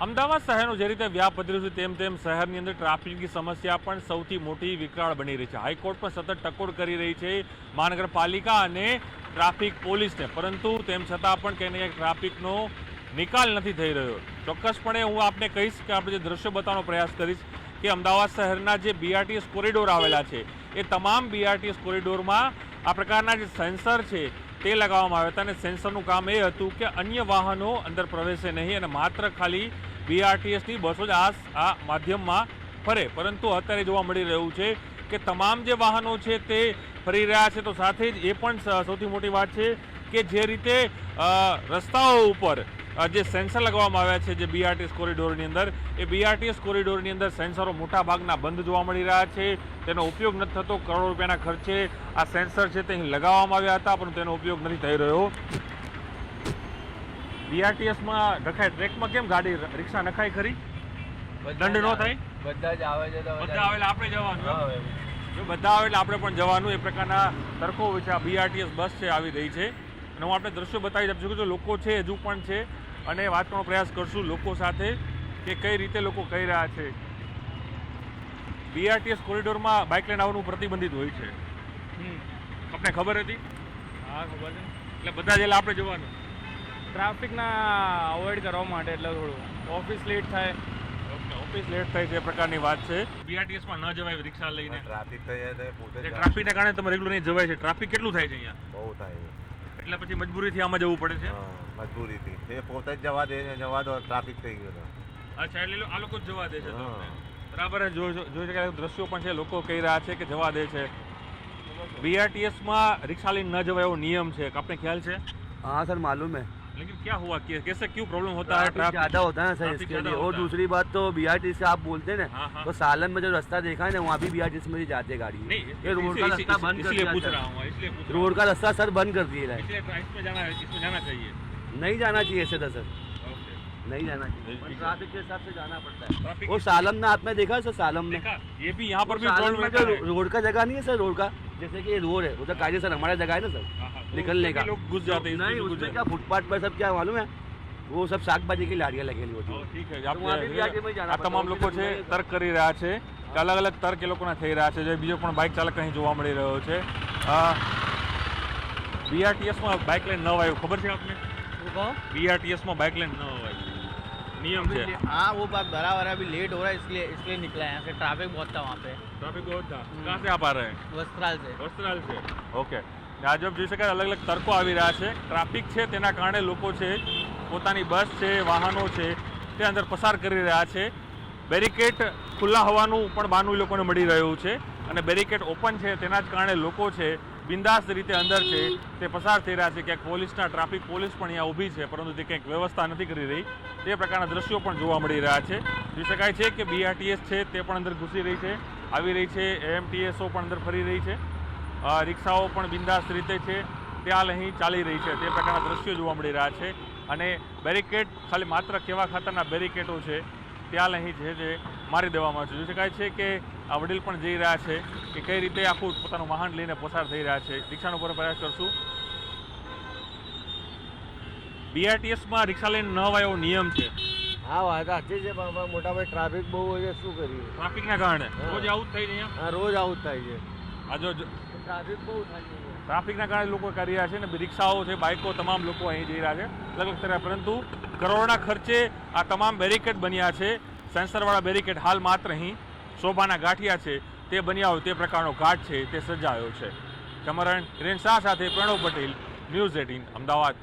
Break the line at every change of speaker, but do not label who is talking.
અમદાવાદ શહેરનું જે રીતે વ્યાપ વધી રહ્યું છે તેમ શહેરની અંદર ટ્રાફિકની સમસ્યા પણ સૌથી મોટી વિકરાળ બની રહી છે। હાઈકોર્ટ પણ સતત ટકોર કરી રહી છે મહાનગરપાલિકા અને ટ્રાફિક પોલીસને, પરંતુ તેમ છતાં પણ ક્યાંક ને ક્યાંક ટ્રાફિકનો નિકાલ નથી થઈ રહ્યો। ચોક્કસપણે હું આપને કહીશ કે આપણે જે દ્રશ્યો બતાવવાનો પ્રયાસ કરીશ કે અમદાવાદ શહેરના જે BRTS કોરિડોર આવેલા છે એ તમામ BRTS કોરિડોરમાં આ પ્રકારના જે સેન્સર છે તે લગાવવામાં આવ્યા હતા અને સેન્સરનું કામ એ હતું કે અન્ય વાહનો અંદર પ્રવેશે નહીં અને માત્ર ખાલી BRTSની બસો જ આ માધ્યમમાં ફરે। પરંતુ અત્યારે જોવા મળી રહ્યું છે કે તમામ જે વાહનો છે તે ફરી રહ્યા છે। તો સાથે જ એ પણ સૌથી મોટી વાત છે કે જે રીતે રસ્તાઓ ઉપર જે સેન્સર લગાવવામાં આવ્યા છે જે BRTS કોરિડોરની અંદર, એ BRTS કોરિડોરની અંદર સેન્સરો મોટા ભાગના બંધ જોવા મળી રહ્યા છે। તેનો ઉપયોગ નથી થતો। કરોડો રૂપિયાના ખર્ચે આ સેન્સર છે તે અહીં લગાવવામાં આવ્યા હતા, પરંતુ તેનો ઉપયોગ નથી થઈ રહ્યો। BRTSમાં નખાય, ટ્રેકમાં કેમ ગાડી રિક્ષા નખાય ખરી? દંડ ન થાય?
બધા જ આવે છે તો
બધા આવે એટલે આપણે જવાનું, જો બધા આવે એટલે આપણે પણ જવાનું, એ પ્રકારના તરફો છે। આ BRTS બસ છે આવી રહી છે અને હું આપણે દ્રશ્યો બતાવી આપું છું કે લોકો છે હજુ પણ છે અને વાત કરવાનો પ્રયાસ કરશું લોકો સાથે કે કઈ રીતે લોકો કહી રહ્યા છે। BRTS કોરિડોરમાં બાઇક લઈને આવવાનું પ્રતિબંધિત હોય છે, આપને ખબર હતી?
હા ખબર છે,
એટલે બધા જ એટલે આપણે જવાનું
ટ્રાફિકના અવોઇડ કરવા માટે, એટલે થોડું ઓફિસ લેટ થાય।
ઓફિસ લેટ થાય છે એ પ્રકારની વાત છે। BRTSમાં ન જવાય રિક્ષા લઈને,
ટ્રાફિક થઈ જાય તો પોતે
ટ્રાફિકના કારણે તમે રેગ્યુલર નહીં જવાય છે। ટ્રાફિક કેટલું થાય છે અહીંયા?
બહુ થાય
એટલે પછી મજબૂરીથી આમાં જવું પડે છે।
મજબૂરીથી એ પોતે જ જવા દે છે, જવા દો ટ્રાફિક થઈ ગયો તો।
અચ્છા, એટલે આ લોકો જ જવા દે છે તમને? બરાબર, જોઈ શકાય દ્રશ્યો પણ છે, લોકો કહી રહ્યા છે કે જવા દે છે। BRTSમાં રિક્ષા લઈને ન જવાય એવો નિયમ છે, आपने ख्याल છે?
हाँ सर मालूम है,
लेकिन क्या हुआ, कैसे क्यों प्रॉब्लम होता है?
ट्रैफिक ज्यादा होता है ना सर, इसके लिए। और दूसरी बात तो BRTS से आप बोलते हैं ना,
हाँ, हाँ।
तो सालन में जो रास्ता देखा है ना, वहाँ भी BRTS में ही जाते गाड़ी।
नहीं,
ये रोड का रास्ता बंद कर
इसलिए
दिया
पूछ
सर।
रहा हूँ, इसलिए पूछ रहा
रोड का रास्ता सर बंद कर दिया है।
हूँ। इसलिए इसमें जाना चाहिए,
नहीं जाना चाहिए ऐसे तो सर,
ओके।
नहीं जाना चाहिए,
ठीक है।
ट्रैफिक के हिसाब से जाना पड़ता है।
ट्रैफिक
वो सालम में आपने देखा है सर, सालम में
देखा, ये भी यहाँ पर भी
सालम
प्रॉब्लम
में
रहता
जो
है।
रोड का जगह नहीं है सर, रोड का जैसे कि ये रोड है उधर कायदे सर हमारा जगह है ना सर
हाँ, हाँ, तो
निकलने
उसमें
का।
भी लोग घुस जाते हैं,
नहीं,
इसमें घुस
उसमें
जाते
क्या फुटपाथ पर सब क्या मालूम है, वो सब શાકભાજી की લારીઓ લગેલી હોતી
हैं। ठीक है,
तो वहाँ भी BRTS में जाना
આ તમામ
पड़ता है।
લોકો છે તર્ક કરી રહ્યા છે કે અલગ અલગ તર્ક એ લોકોના થઈ રહ્યા છે। જે બીજો પણ બાઇક ચાલક અહીં જોવા મળી રહ્યો છે। BRTSમાં બાઇક લઈને ન અવાય, ખબર છે આપને? BRTSમાં બાઇક લઈને ન અવાય, નિયમ છે।
हाँ वो बात बराबर है, अभी लेट हो रहा है इसलिए निकला है यहाँ से। ट्रैफिक बहुत था वहाँ पे,
ट्रैफिक बहुत था। कहाँ से आप आ रहे हैं?
वस्त्राल से।
વસ્ત્રાલ છે, ઓકે। આજબ જોઈ શકાય અલગ અલગ તર્કો આવી રહ્યા છે। ટ્રાફિક છે તેના કારણે લોકો છે પોતાની બસ છે, વાહનો છે તે અંદર પસાર કરી રહ્યા છે। બેરિકેડ ખુલ્લા હોવાનું પણ બહાનું એ લોકોને મળી રહ્યું છે અને બેરિકેડ ઓપન છે તેના જ કારણે લોકો છે બિંદાસ રીતે અંદર છે તે પસાર થઈ રહ્યા છે। ક્યાંક પોલીસના ટ્રાફિક પોલીસ પણ અહીંયા ઊભી છે, પરંતુ તે ક્યાંક વ્યવસ્થા નથી કરી રહી, તે પ્રકારના દ્રશ્યો પણ જોવા મળી રહ્યા છે। જોઈ શકાય છે કે BRTS છે તે પણ અંદર ઘૂસી રહી છે, આવી રહી છે। AMTSO પણ અંદર ફરી રહી છે, રિક્ષાઓ પણ બિંદાસ રીતે છે ત્યાં અહીં ચાલી રહી છે, તે પ્રકારના દ્રશ્યો જોવા મળી રહ્યા છે। અને બેરિકેડ ખાલી માત્ર કેવા ખાતરના બેરિકેડો છે ત્યાં અહીં જે મારી દેવામાં છે। જોઈ શકાય છે કે આ વડીલ પણ જઈ રહ્યા છે કે કઈ રીતે આખું પોતાનું વાહન લઈને પસાર થઈ રહ્યા છે। રિક્ષાનો પર પ્રયાસ કરશું। BRTSમાં રિક્ષા લઈને ન અવાય એવો નિયમ છે,
હા વાત સાચી છે, પણ મોટા ભાઈ ટ્રાફિક બહુ હોય છે, શું કરીએ?
ટ્રાફિકના કારણે રોજ આવું જ થઈ જાય અહીંયા।
હા રોજ આવું જ થાય છે,
આ જો
ટ્રાફિક બહુ થાય છે।
ટ્રાફિકના કારણે લોકો કરી રહ્યા છે ને રિક્ષાઓ છે, બાઇકો, તમામ લોકો અહીં જઈ રહ્યા છે અલગ અલગ તરફ, પરંતુ કરોડોના ખર્ચે આ તમામ બેરિકેડ બન્યા છે। સેન્સરવાળા બેરિકેડ હાલ માત્ર અહીં શોભાના ગાંઠિયા છે તે બન્યા હોય તે પ્રકારનો ઘાટ છે તે સર્જાયો છે। કેમેરામેન હિરેન શાહ સાથે પ્રણવ પટેલ, ન્યૂઝ 18 અમદાવાદ।